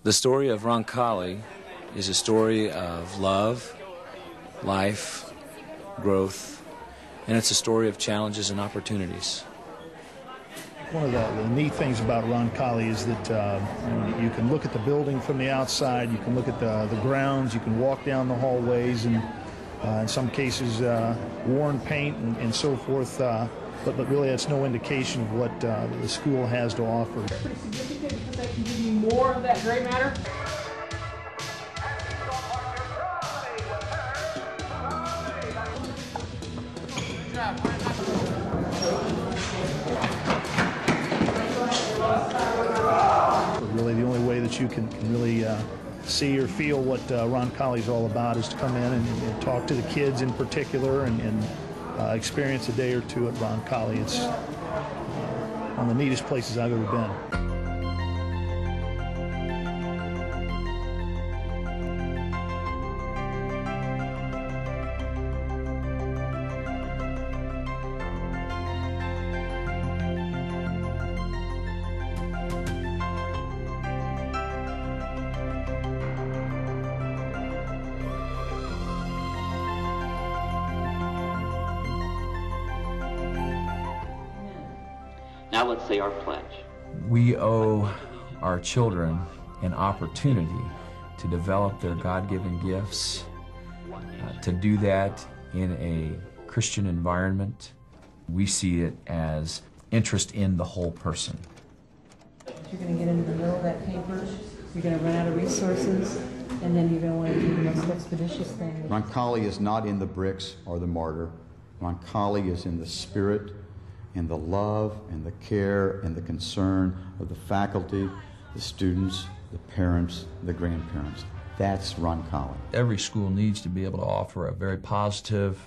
The story of Roncalli is a story of love, life, growth, and it's a story of challenges and opportunities. One of the neat things about Roncalli is that you can look at the building from the outside, you can look at the grounds, you can walk down the hallways, and in some cases worn paint and so forth, but really that's no indication of what the school has to offer. Pretty significant because that can give you more of that gray matter. Really, the only way that you can really see or feel what Roncalli is all about is to come in and talk to the kids in particular and experience a day or two at Roncalli. It's one of the neatest places I've ever been. Now let's say our pledge. We owe our children an opportunity to develop their God-given gifts, to do that in a Christian environment. We see it as interest in the whole person. You're going to get into the middle of that paper, you're going to run out of resources, and then you're going to want to do the most expeditious thing. Roncalli is not in the bricks or the mortar. Roncalli is in the spirit, in the love, and the care, and the concern of the faculty, the students, the parents, the grandparents. That's Roncalli. Every school needs to be able to offer a very positive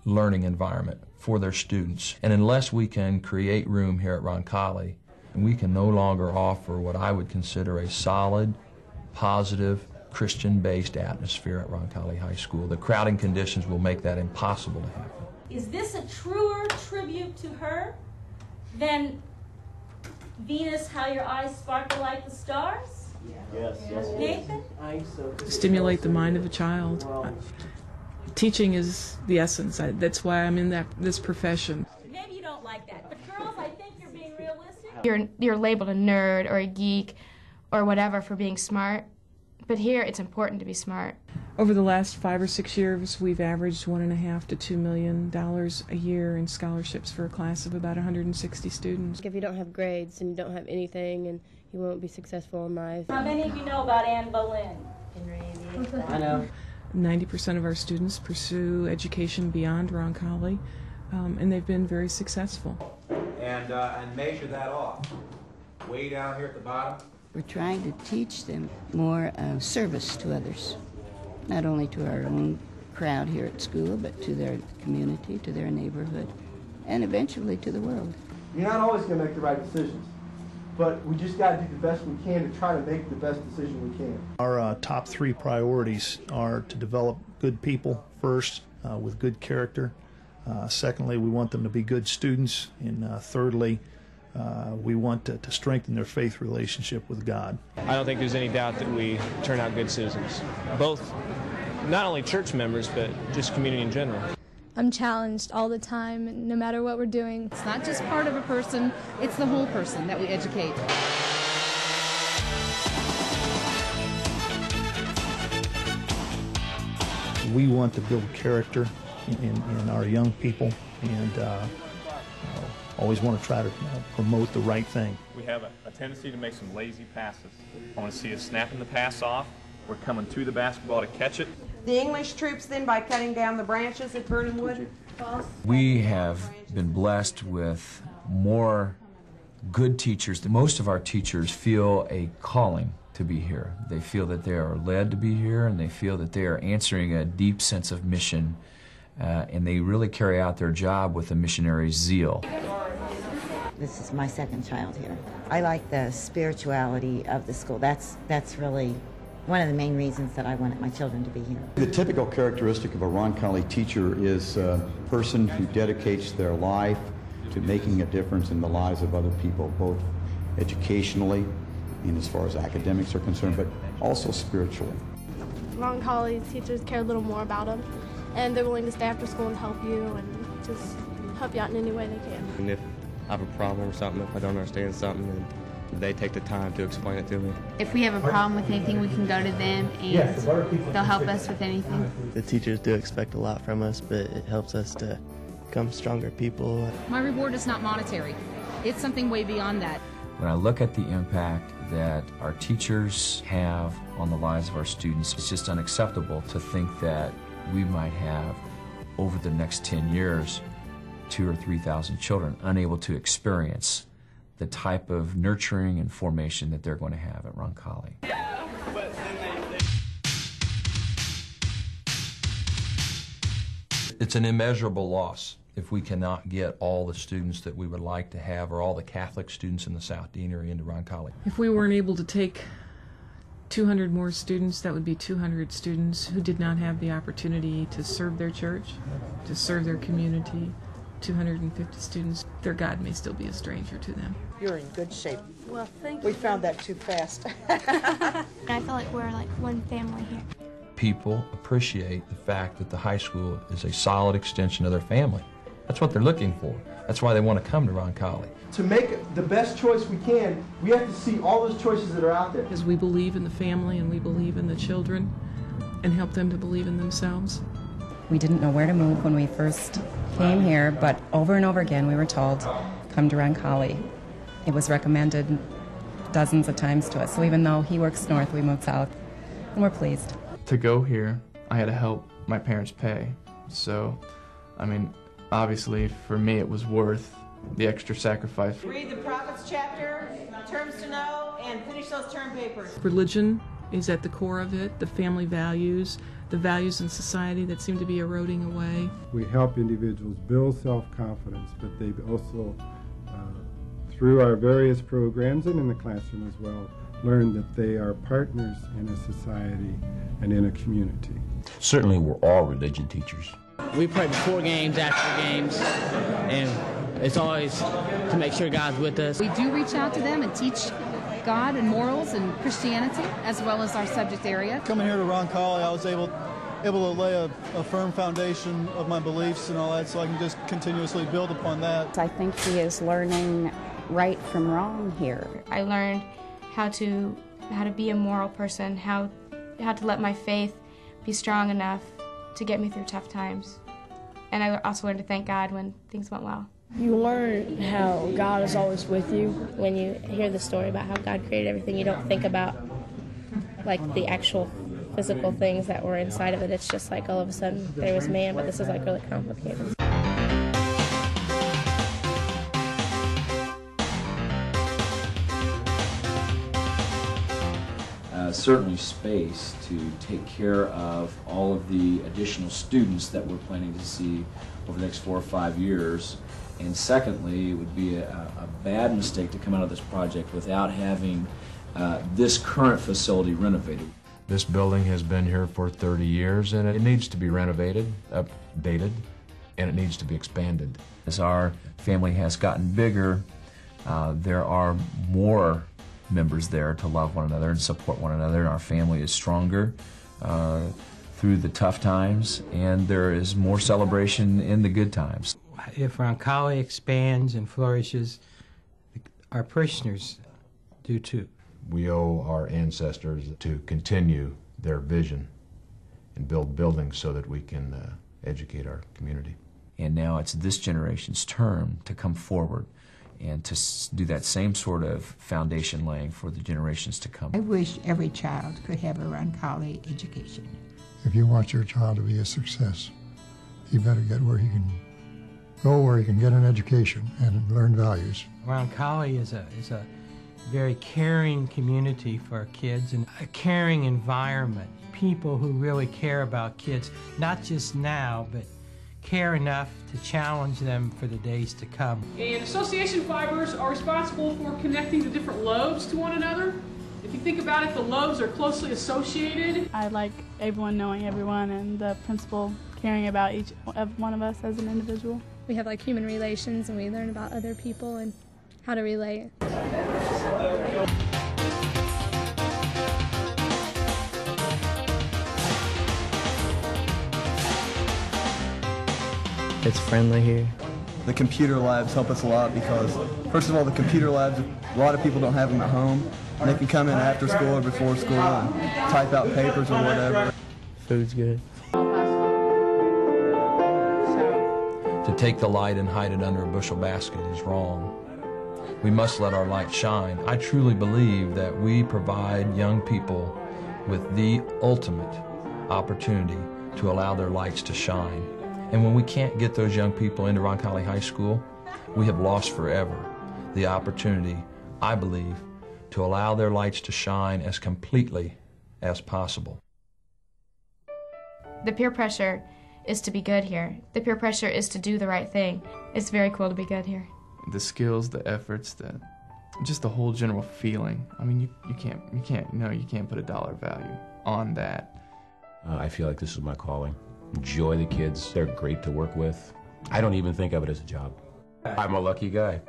learning environment for their students. And unless we can create room here at Roncalli, we can no longer offer what I would consider a solid, positive, Christian-based atmosphere at Roncalli High School. The crowding conditions will make that impossible to happen. Is this a truer tribute to her than Venus, how your eyes sparkle like the stars? Yes. Nathan? Stimulate the mind of a child. Teaching is the essence. That's why I'm in this profession. Maybe you don't like that, but girls, I think you're being realistic. You're labeled a nerd or a geek or whatever for being smart, but here it's important to be smart. Over the last 5 or 6 years, we've averaged $1.5 to $2 million a year in scholarships for a class of about 160 students. If you don't have grades and you don't have anything, and you won't be successful in life. How many of you know about Anne Boleyn? I know. 90% of our students pursue education beyond Roncalli, and they've been very successful. And measure that off. Way down here at the bottom. We're trying to teach them more service to others, not only to our own crowd here at school, but to their community, to their neighborhood, and eventually to the world. You're not always going to make the right decisions, but we just got to do the best we can to try to make the best decision we can. Our top 3 priorities are to develop good people first, with good character. Secondly, we want them to be good students. And thirdly, we want to strengthen their faith relationship with God. I don't think there's any doubt that we turn out good citizens, both not only church members, but just community in general. I'm challenged all the time, no matter what we're doing. It's not just part of a person, it's the whole person that we educate. We want to build character in our young people, and always want to try to promote the right thing. We have a tendency to make some lazy passes. I want to see us snapping the pass off. We're coming to the basketball to catch it. The English troops then by cutting down the branches at Burnham Wood? We have been blessed with more good teachers. Most of our teachers feel a calling to be here. They feel that they are led to be here, and they feel that they are answering a deep sense of mission, and they really carry out their job with a missionary's zeal. This is my second child here. I like the spirituality of the school. That's really one of the main reasons that I wanted my children to be here. The typical characteristic of a Roncalli teacher is a person who dedicates their life to making a difference in the lives of other people, both educationally in as far as academics are concerned, but also spiritually. Roncalli teachers care a little more about them, and they're willing to stay after school and help you and just help you out in any way they can. And if I have a problem or something, if I don't understand something, then they take the time to explain it to me. If we have a problem with anything, we can go to them and they'll help us with anything. The teachers do expect a lot from us, but it helps us to become stronger people. My reward is not monetary. It's something way beyond that. When I look at the impact that our teachers have on the lives of our students, it's just unacceptable to think that we might have, over the next 10 years, 2,000 or 3,000 children unable to experience the type of nurturing and formation that they're going to have at Roncalli. It's an immeasurable loss if we cannot get all the students that we would like to have, or all the Catholic students in the South Deanery, into Roncalli. If we weren't able to take 200 more students, that would be 200 students who did not have the opportunity to serve their church, to serve their community. 250 students, their God may still be a stranger to them. You're in good shape. Well, thank you. We found that too fast. I feel like we're like one family here. People appreciate the fact that the high school is a solid extension of their family. That's what they're looking for. That's why they want to come to Roncalli. To make the best choice we can, we have to see all those choices that are out there. Because we believe in the family and we believe in the children and help them to believe in themselves. We didn't know where to move when we first came here, but over and over again we were told, come to Roncalli. It was recommended dozens of times to us. So even though he works north, we moved south, and we're pleased. To go here, I had to help my parents pay. So, I mean, obviously for me it was worth the extra sacrifice. Read the Prophets chapter, terms to know, and finish those term papers. Religion is at the core of it, the family values, the values in society that seem to be eroding away. We help individuals build self-confidence, but they also, through our various programs and in the classroom as well, learn that they are partners in a society and in a community. Certainly we're all religion teachers. We pray before games, after games, and it's always to make sure God's with us. We do reach out to them and teach God and morals and Christianity, as well as our subject area. Coming here to Roncalli, I was able to lay a firm foundation of my beliefs and all that, so I can just continuously build upon that. I think he is learning right from wrong here. I learned how to be a moral person, how to let my faith be strong enough to get me through tough times. And I also learned to thank God when things went well. You learn how God is always with you. When you hear the story about how God created everything, you don't think about like the actual physical things that were inside of it. It's just like all of a sudden there was man, but this is like really complicated. Certainly space to take care of all of the additional students that we're planning to see over the next 4 or 5 years. And secondly, it would be a bad mistake to come out of this project without having this current facility renovated. This building has been here for 30 years, and it needs to be renovated, updated, and it needs to be expanded. As our family has gotten bigger, there are more members there to love one another and support one another, and our family is stronger through the tough times, and there is more celebration in the good times. If Roncalli expands and flourishes, our parishioners do too. We owe our ancestors to continue their vision and build buildings so that we can educate our community. And now it's this generation's turn to come forward and to do that same sort of foundation laying for the generations to come. I wish every child could have a Roncalli education. If you want your child to be a success, you better get where he can go, where he can get an education and learn values. Roncalli is a very caring community for kids and a caring environment. People who really care about kids, not just now, but care enough to challenge them for the days to come. And association fibers are responsible for connecting the different lobes to one another. If you think about it, the lobes are closely associated. I like everyone knowing everyone and the principal caring about each one of us as an individual. We have like human relations and we learn about other people and how to relate. It's friendly here. The computer labs help us a lot because, first of all, the computer labs, a lot of people don't have them at home. They can come in after school or before school and type out papers or whatever. Food's good. To take the light and hide it under a bushel basket is wrong. We must let our light shine. I truly believe that we provide young people with the ultimate opportunity to allow their lights to shine. And when we can't get those young people into Roncalli High School, we have lost forever the opportunity, I believe, to allow their lights to shine as completely as possible. The peer pressure is to be good here. The peer pressure is to do the right thing. It's very cool to be good here. The skills, the efforts, just the whole general feeling. I mean, you can't put a dollar value on that. I feel like this is my calling. Enjoy the kids. They're great to work with. I don't even think of it as a job. I'm a lucky guy.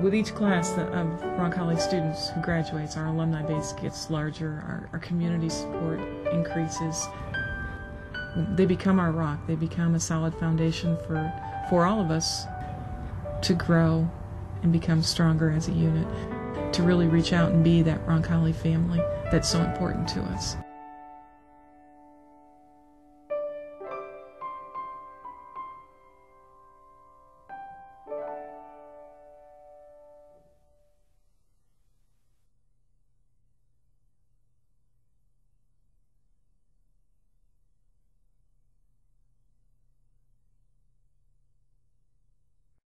With each class of Roncalli students who graduates, our alumni base gets larger, our community support increases. They become our rock. They become a solid foundation for all of us to grow and become stronger as a unit, to really reach out and be that Roncalli family that's so important to us.